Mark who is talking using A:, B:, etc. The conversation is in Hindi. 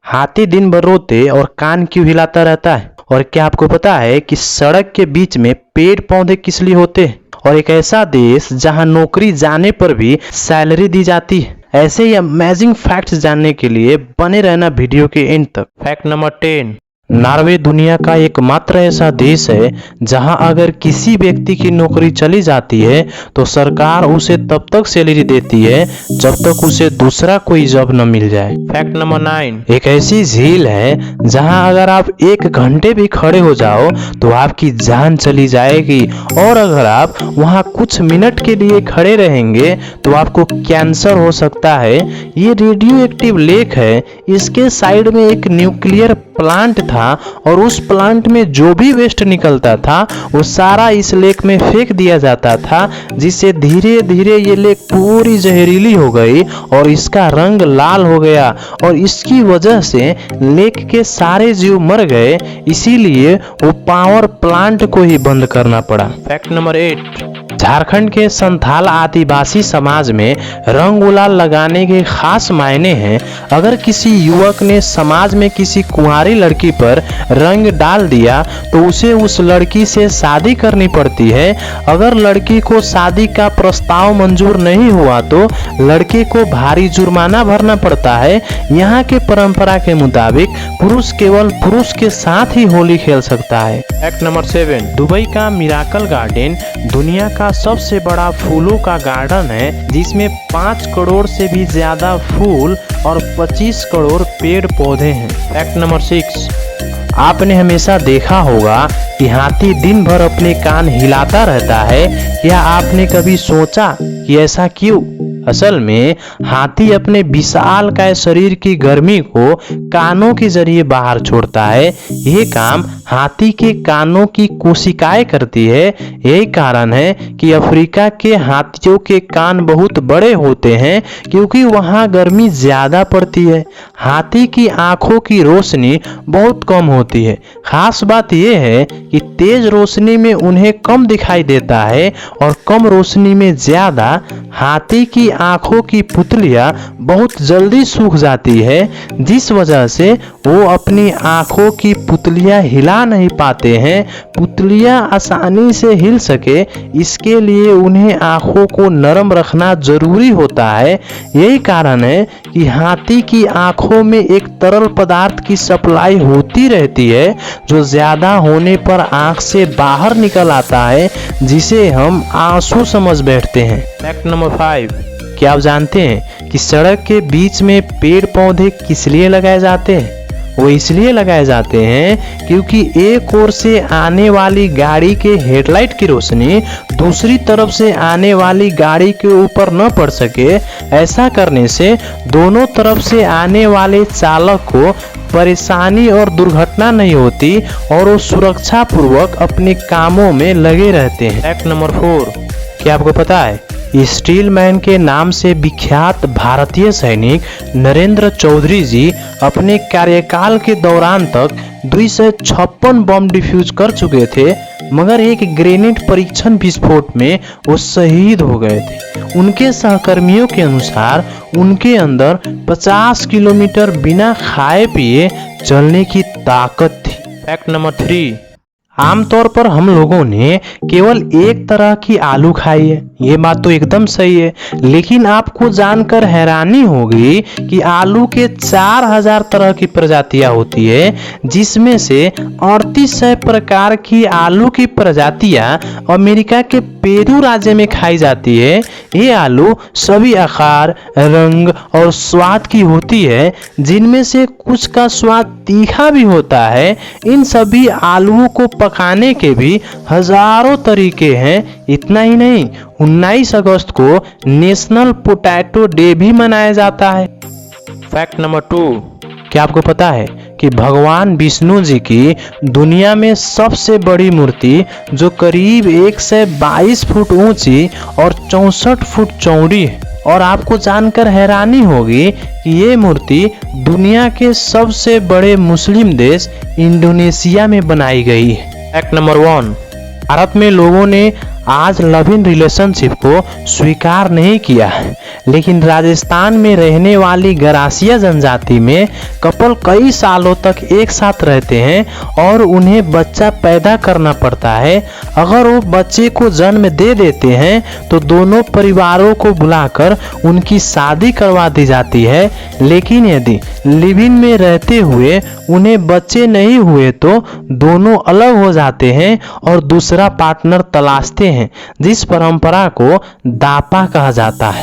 A: हाथी दिन भर रोते और कान क्यों हिलाता रहता है? और क्या आपको पता है कि सड़क के बीच में पेड़ पौधे किस लिए होते हैं? और एक ऐसा देश जहां नौकरी जाने पर भी सैलरी दी जाती है। ऐसे ही अमेजिंग फैक्ट्स जानने के लिए बने रहना वीडियो के एंड तक। Fact number 10। नॉर्वे दुनिया का एकमात्र ऐसा देश है जहां अगर किसी व्यक्ति की नौकरी चली जाती है तो सरकार उसे तब तक सैलरी देती है जब तक उसे दूसरा कोई जॉब न मिल जाए। Fact number 9। एक ऐसी झील है जहां अगर आप 1 घंटे भी खड़े हो जाओ तो आपकी जान चली जाएगी, और अगर आप वहां कुछ मिनट के लिए खड़े रहेंगे तो आपको कैंसर हो सकता है। ये रेडियो एक्टिव लेक है। इसके साइड में एक न्यूक्लियर प्लांट था और उस प्लांट में जो भी वेस्ट निकलता था वो सारा इस लेक में फेंक दिया जाता था, जिससे धीरे धीरे ये लेक पूरी जहरीली हो गई और इसका रंग लाल हो गया, और इसकी वजह से लेक के सारे जीव मर गए। इसीलिए वो पावर प्लांट को ही बंद करना पड़ा। Fact number 8। झारखंड के संथाल आदिवासी समाज में रंग गुलाल लगाने के खास मायने हैं। अगर किसी युवक ने समाज में किसी कुंवारी लड़की पर रंग डाल दिया तो उसे उस लड़की से शादी करनी पड़ती है। अगर लड़की को शादी का प्रस्ताव मंजूर नहीं हुआ तो लड़के को भारी जुर्माना भरना पड़ता है। यहाँ के परंपरा के मुताबिक पुरुष केवल पुरुष के साथ ही होली खेल सकता है। Fact number 7। दुबई का मिराकल गार्डन दुनिया का सबसे बड़ा फूलों का गार्डन है, जिसमें 5 करोड़ से भी ज्यादा फूल और 25 करोड़ पेड़ पौधे हैं। Fact number 6। आपने हमेशा देखा होगा कि हाथी दिन भर अपने कान हिलाता रहता है। क्या आपने कभी सोचा कि ऐसा क्यों? असल में हाथी अपने विशालकाय शरीर की गर्मी को कानों के जरिए बाहर छोड़ता है। ये काम हाथी के कानों की कोशिकाएं करती है। यही कारण है कि अफ्रीका के हाथियों के कान बहुत बड़े होते हैं, क्योंकि वहां गर्मी ज्यादा पड़ती है। हाथी की आंखों की रोशनी बहुत कम होती है। खास बात यह है कि तेज रोशनी में उन्हें कम दिखाई देता है और कम रोशनी में ज्यादा। हाथी की आंखों की पुतलियां बहुत जल्दी सूख जाती है, जिस वजह से वो अपनी आंखों की पुतलियां हिला नहीं पाते हैं। पुतलियां आसानी से हिल सके इसके लिए उन्हें आंखों को नरम रखना जरूरी होता है। यही कारण है कि हाथी की आंखों में एक तरल पदार्थ की सप्लाई होती रहती है जो ज्यादा होने पर आंख से बाहर निकल आता है, जिसे हम आंसू समझ बैठते हैं। Fact number 5। क्या आप जानते हैं कि सड़क के बीच में पेड़ पौधे किस लिए लगाए जाते हैं? वो इसलिए लगाए जाते हैं क्योंकि एक ओर से आने वाली गाड़ी के हेडलाइट की रोशनी दूसरी तरफ से आने वाली गाड़ी के ऊपर न पड़ सके। ऐसा करने से दोनों तरफ से आने वाले चालक को परेशानी और दुर्घटना नहीं होती और वो सुरक्षा पूर्वक अपने कामों में लगे रहते हैं। Fact number 4। क्या आपको पता है स्टील मैन के नाम से विख्यात भारतीय सैनिक नरेंद्र चौधरी जी अपने कार्यकाल के दौरान तक 256 बम डिफ्यूज कर चुके थे, मगर एक ग्रेनेड परीक्षण विस्फोट में वो शहीद हो गए थे। उनके सहकर्मियों के अनुसार उनके अंदर 50 किलोमीटर बिना खाए पिए चलने की ताकत थी। Fact number 3। आमतौर पर हम लोगों ने केवल एक तरह की आलू खाई है, ये बात तो एकदम सही है, लेकिन आपको जानकर हैरानी होगी कि आलू के 4000 तरह की प्रजातियां होती है, जिसमें से 3800 प्रकार की आलू की प्रजातियां अमेरिका के पेरू राज्य में खाई जाती है। ये आलू सभी आकार, रंग और स्वाद की होती है, जिनमें से कुछ का स्वाद तीखा भी होता है। इन सभी आलूओं को पकाने के भी हजारों तरीके हैं। इतना ही नहीं, 19 अगस्त को नेशनल पोटैटो डे भी मनाया जाता है। Fact number 2। क्या आपको पता है कि भगवान विष्णु जी की दुनिया में सबसे बड़ी मूर्ति, जो करीब 122 फुट ऊंची और 64 फुट चौड़ी है, और आपको जानकर हैरानी होगी कि ये मूर्ति दुनिया के सबसे बड़े मुस्लिम देश इंडोनेशिया में बनाई गई है। Fact number 1। भारत में लोगों ने आज लव इन रिलेशनशिप को स्वीकार नहीं किया है, लेकिन राजस्थान में रहने वाली गरासिया जनजाति में कपल कई सालों तक एक साथ रहते हैं और उन्हें बच्चा पैदा करना पड़ता है। अगर वो बच्चे को जन्म दे देते हैं तो दोनों परिवारों को बुलाकर उनकी शादी करवा दी जाती है। लेकिन यदि लिव इन में रहते हुए उन्हें बच्चे नहीं हुए तो दोनों अलग हो जाते हैं और दूसरा पार्टनर तलाशते हैं, जिस परंपरा को दापा कहा जाता है।